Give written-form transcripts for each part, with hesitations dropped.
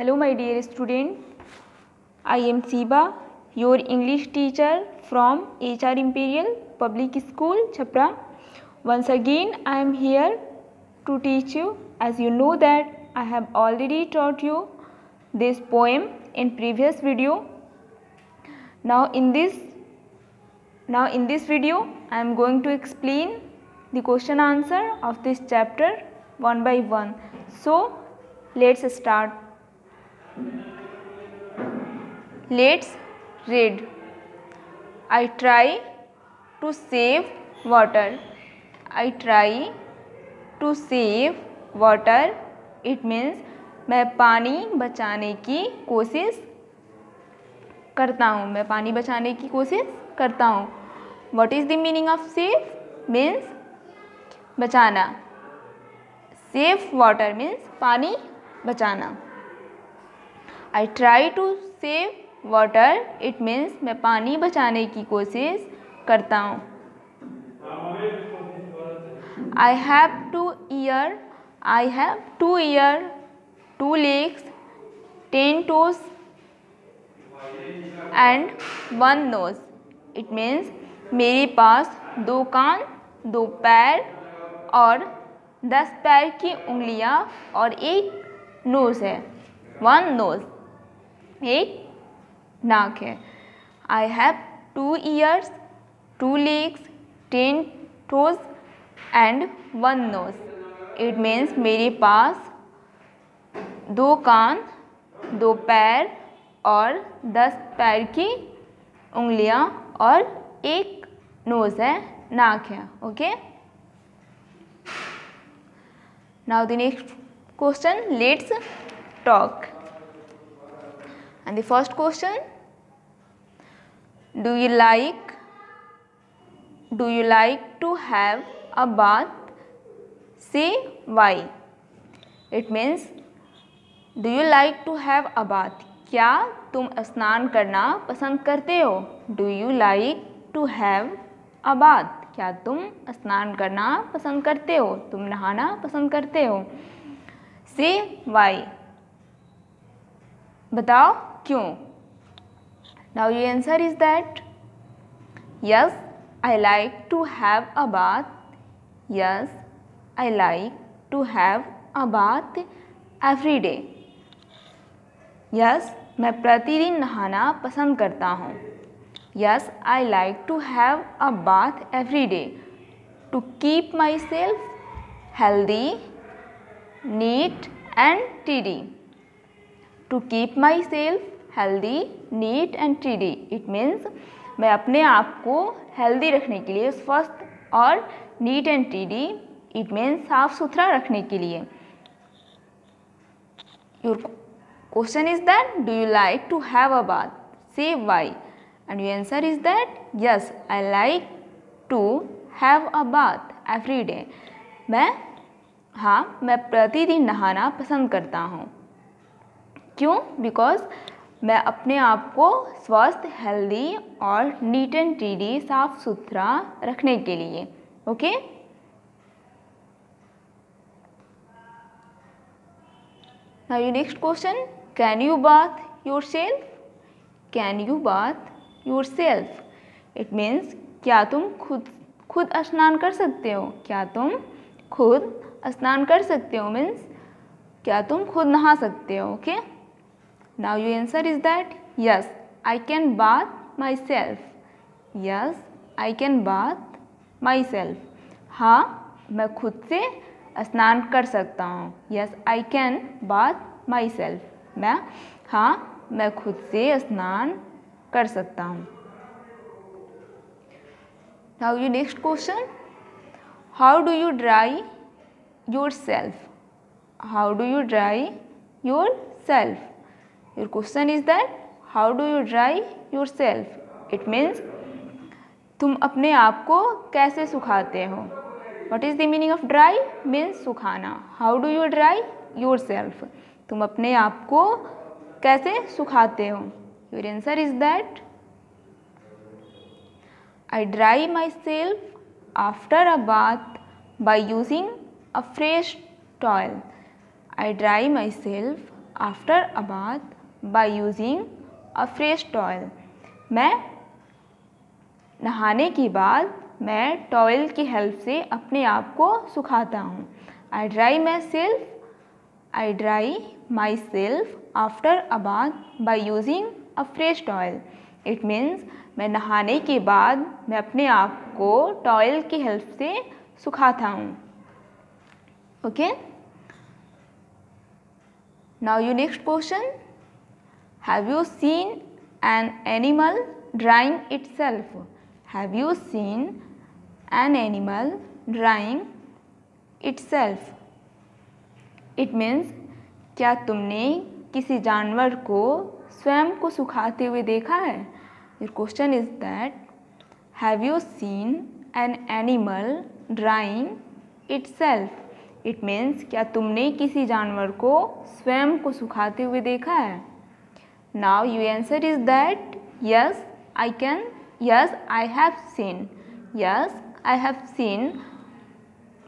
Hello my dear student, I am Siba, your English teacher from HR Imperial Public School, Chhapra. Once again I am here to teach you. As you know that I have already taught you this poem in previous video. Now in this video I am going to explain the question answer of this chapter one by one. So let's start. Let's read. I try to save water. I try to save water. It means मैं पानी बचाने की कोशिश करता हूँ. मैं पानी बचाने की कोशिश करता हूँ. What is the meaning of save? Means बचाना. Save water means पानी बचाना. I try to save water. It means मैं पानी बचाने की कोशिश करता हूँ. I have two ears, 2 legs, 10 toes and 1 nose. It means मेरे पास 2 कान, 2 पैर और 10 पैर की उंगलियां और 1 नोज है. 1 nose, एक नाक है. I have 2 ears, 2 legs, 10 toes and 1 nose. It means मेरे पास 2 कान, 2 पैर और 10 पैर की उंगलियां और 1 नोज है, नाक है. Okay. Now the next question, let's talk. And the first question, do you like to have a bath? Say why. It means do you like to have a bath? क्या तुम स्नान करना पसंद करते हो? Do you like to have a bath? क्या तुम स्नान करना पसंद करते हो? तुम नहाना पसंद करते हो? Say why. बताओ क्यों. Now your answer is that yes, I like to have a bath. Yes, I like to have a bath every day. Yes, मैं प्रतिदिन नहाना पसंद करता हूँ. Yes, I like to have a bath every day to keep myself healthy, neat and tidy. To keep myself healthy, neat and tidy. It means मैं अपने आप को हेल्दी रखने के लिए, स्वस्थ और neat and tidy. It means साफ सुथरा रखने के लिए. Your question is that do you like to have a bath? Say why. And your answer is that yes, I like to have a bath every day. मैं प्रतिदिन नहाना पसंद करता हूँ. क्यों? बिकॉज मैं अपने आप को स्वस्थ, हेल्दी और नीट एंड टिडी, साफ सुथरा रखने के लिए. Okay. Now your next question, can you bath yourself? Can you bath yourself? It means क्या तुम खुद स्नान कर सकते हो? क्या तुम खुद स्नान कर सकते हो? मीन्स क्या तुम खुद नहा सकते हो? Okay. Now your answer is that yes, I can bath myself. Yes, I can bath myself. हाँ, मैं खुद से स्नान कर सकता हूँ. Yes, I can bath myself. मैं खुद से स्नान कर सकता हूँ. Now your next question, how do you dry yourself? How do you dry yourself? Your question is that how do you dry yourself? It means तुम अपने आप को कैसे सुखाते हो? What is the meaning of dry? Means सुखाना. How do you dry yourself? तुम अपने आप को कैसे सुखाते हो? Your answer is that I dry myself after a bath by using a fresh towel. I dry myself after a bath by using a fresh towel. मैं नहाने के बाद मैं टॉवल की हेल्प से अपने आप को सुखाता हूँ. I dry myself after a bath by using a fresh towel. It means मैं नहाने के बाद मैं अपने आप को टॉवल की हेल्प से सुखाता हूँ. Okay? Now your next question. Have you seen an animal drying itself? Have you seen an animal drying itself? It means क्या तुमने किसी जानवर को स्वयं को सुखाते हुए देखा है? Your question is that have you seen an animal drying itself? It means क्या तुमने किसी जानवर को स्वयं को सुखाते हुए देखा है? Now your answer is that yes, I have seen. Yes, I have seen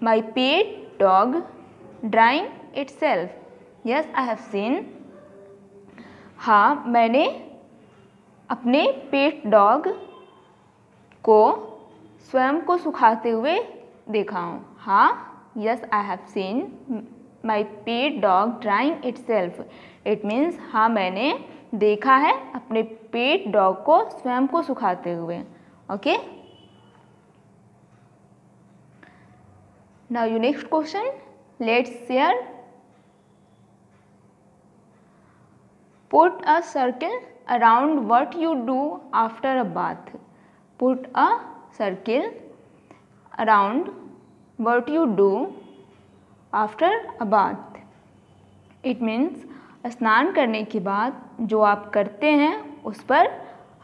my pet dog drying itself. Yes, I have seen. हाँ, मैंने अपने पेट डॉग को स्वयं को सुखाते हुए देखा हूँ. हाँ, yes, I have seen my pet dog drying itself. It means हाँ, मैंने देखा है अपने पेट डॉग को स्वयं को सुखाते हुए. Okay? Now your next question. Let's share. Put a circle around what you do after a bath. Put a circle around what you do after a bath. It means स्नान करने के बाद जो आप करते हैं उस पर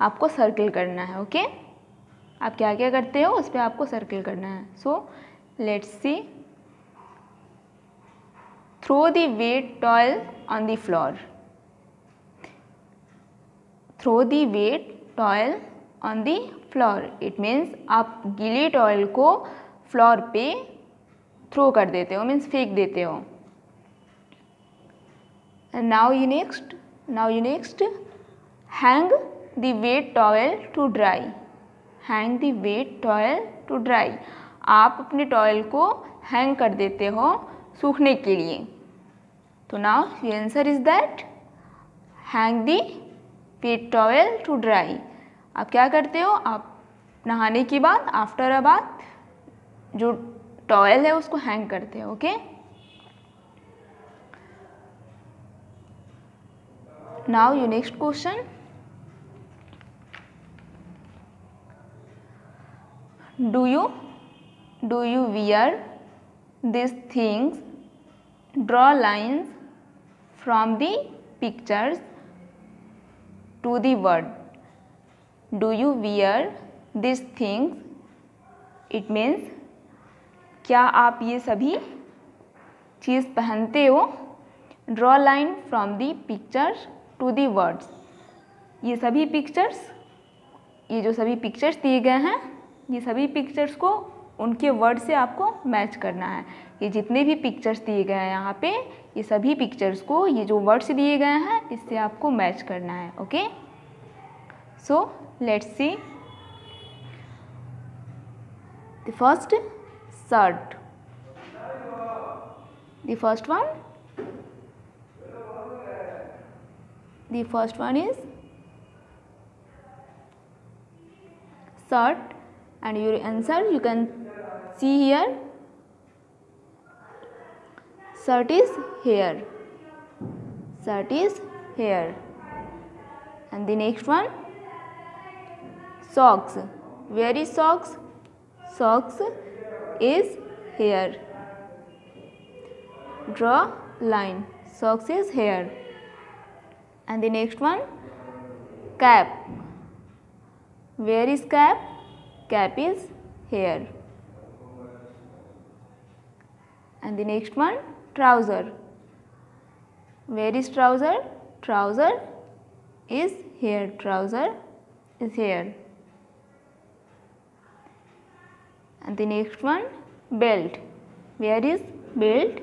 आपको सर्कल करना है. ओके? आप क्या क्या करते हो उस पर आपको सर्कल करना है. So let's see. Throw the wet towel on the floor. Throw the wet towel on the floor. It means आप गीली टॉयल को फ्लोर पे थ्रो कर देते हो, मीन्स फेंक देते हो. And now you next hang the wet towel to dry. Hang the wet towel to dry. आप अपने टॉयल को हैंग कर देते हो सूखने के लिए. तो now your answer is that hang the wet towel to dry. आप क्या करते हो? आप नहाने के बाद आफ्टर अ बाथ जो टॉयल है उसको हैंग करते हो. Okay? Now your next question. Do you wear these things? Draw lines from the pictures to the word. Do you wear these things? It means क्या आप ये सभी चीज़ पहनते हो? Draw line from the pictures to the words. ये सभी pictures, ये जो सभी पिक्चर्स दिए गए हैं, ये सभी पिक्चर्स को उनके वर्ड से आपको मैच करना है. ये जितने भी पिक्चर्स दिए गए हैं यहाँ पे, ये सभी पिक्चर्स को ये जो वर्ड्स दिए गए हैं इससे आपको मैच करना है. Okay? So let's C. The first shirt. The first one. The first one is shirt, and your answer you can see here. Shirt is here. Shirt is here. And the next one, socks. Where is socks? Socks is here. Draw line. Socks is here. And the next one, cap. Where is cap? Cap is here. And the next one, trouser. Where is trouser? Trouser is here. Trouser is here. And the next one, belt. Where is belt?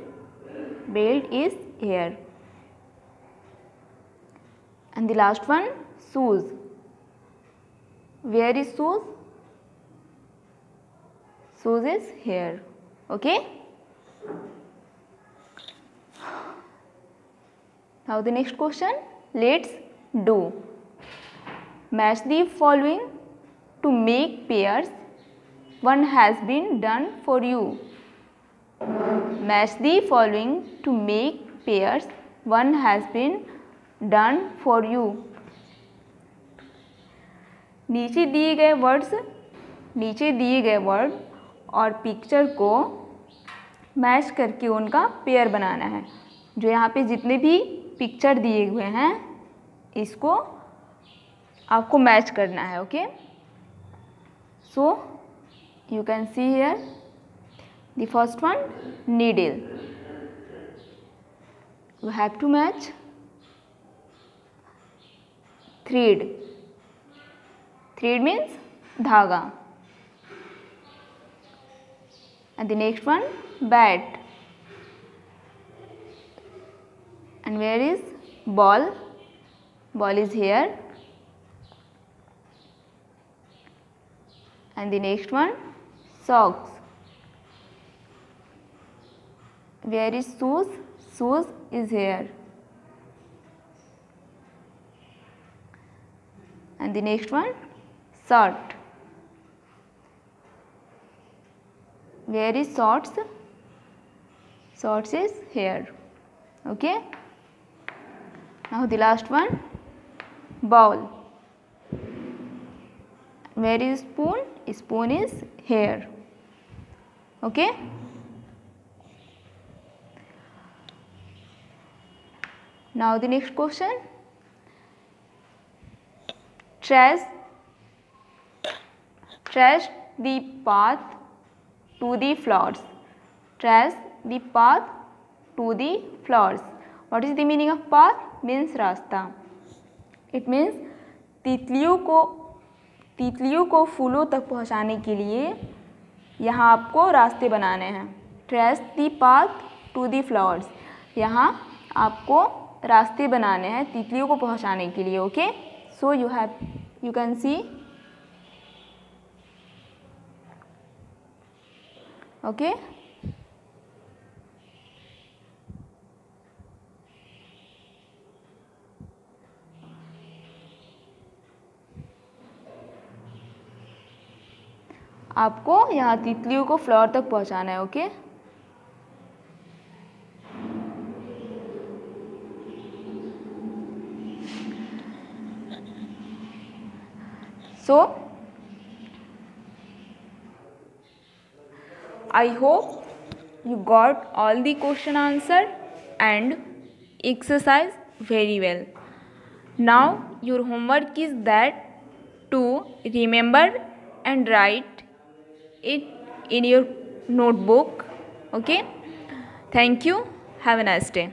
Belt is here. And the last one, shoes. Where is shoes? Shoes is here. Okay. Now the next question, let's do. Match the following to make pairs. One has been done for you. Match the following to make pairs. One has been done for you. नीचे दिए गए word और picture को match करके उनका pair बनाना है. जो यहाँ पे जितने भी पिक्चर दिए हुए हैं इसको आपको मैच करना है. Okay. So you can see here the first one, needle. You have to match thread. Thread means धागा. And the next one, bat. And where is ball? Ball is here. And the next one, socks. Where is shoes? Shoes is here. And the next one, shirt. Where is shorts? Shorts is here. Okay. Now the last one, bowl. Where is spoon? Spoon is here. Okay. Now the next question, trace the path to the flowers. Trace the path to the flowers. What is the meaning of path? Means रास्ता. It means तितलियों को फूलों तक पहुंचाने के लिए यहाँ आपको रास्ते बनाने हैं. Trace the path to the flowers. यहाँ आपको रास्ते बनाने हैं तितलियों को पहुंचाने के लिए. Okay. So you can see. Okay. आपको यहाँ तितलियों को फ्लावर तक पहुँचाना है. Okay. So I hope you got all the question answer and exercise very well. Now your homework is that to remember and write it in your notebook. Okay. Thank you. Have a nice day.